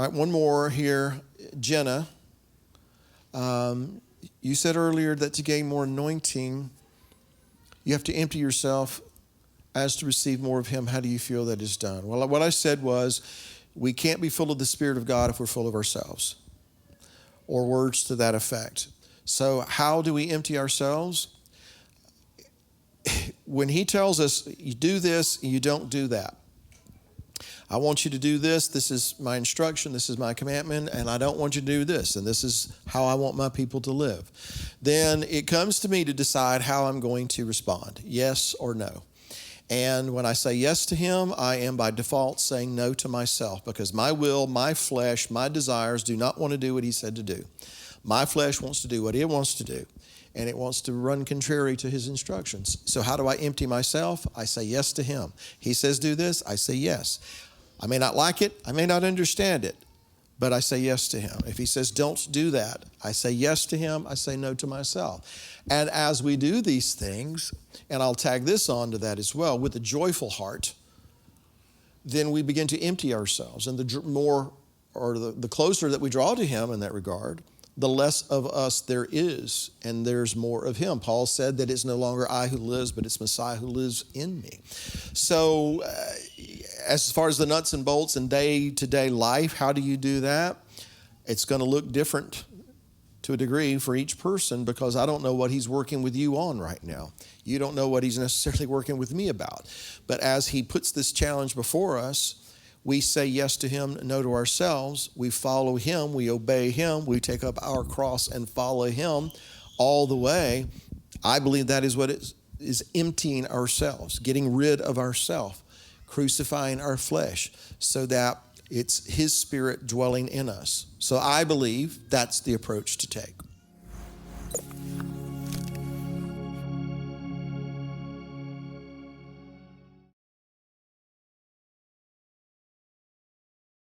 right, one more here. Jenna, you said earlier that to gain more anointing, you have to empty yourself as to receive more of him. How do you feel that is done? Well, what I said was we can't be full of the Spirit of God if we're full of ourselves, or words to that effect. So how do we empty ourselves? When he tells us, you do this, you don't do that. I want you to do this. This is my instruction. This is my commandment. And I don't want you to do this. And this is how I want my people to live. Then it comes to me to decide how I'm going to respond, yes or no. And when I say yes to him, I am by default saying no to myself, because my will, my flesh, my desires do not want to do what he said to do. My flesh wants to do what it wants to do, and it wants to run contrary to his instructions. So how do I empty myself? I say yes to him. He says do this, I say yes. I may not like it, I may not understand it, but I say yes to him. If he says don't do that, I say yes to him, I say no to myself. And as we do these things, and I'll tag this on to that as well, with a joyful heart, then we begin to empty ourselves. And the more, or the closer that we draw to him in that regard, the less of us there is, and there's more of him. Paul said that it's no longer I who lives, but it's Messiah who lives in me. So as far as the nuts and bolts in day-to-day life, how do you do that? It's going to look different to a degree for each person, because I don't know what he's working with you on right now. You don't know what he's necessarily working with me about. But as he puts this challenge before us, we say yes to him, no to ourselves. We follow him, we obey him, we take up our cross and follow him all the way. I believe that is what it is, emptying ourselves, getting rid of ourselves, crucifying our flesh, so that it's his Spirit dwelling in us. So I believe that's the approach to take.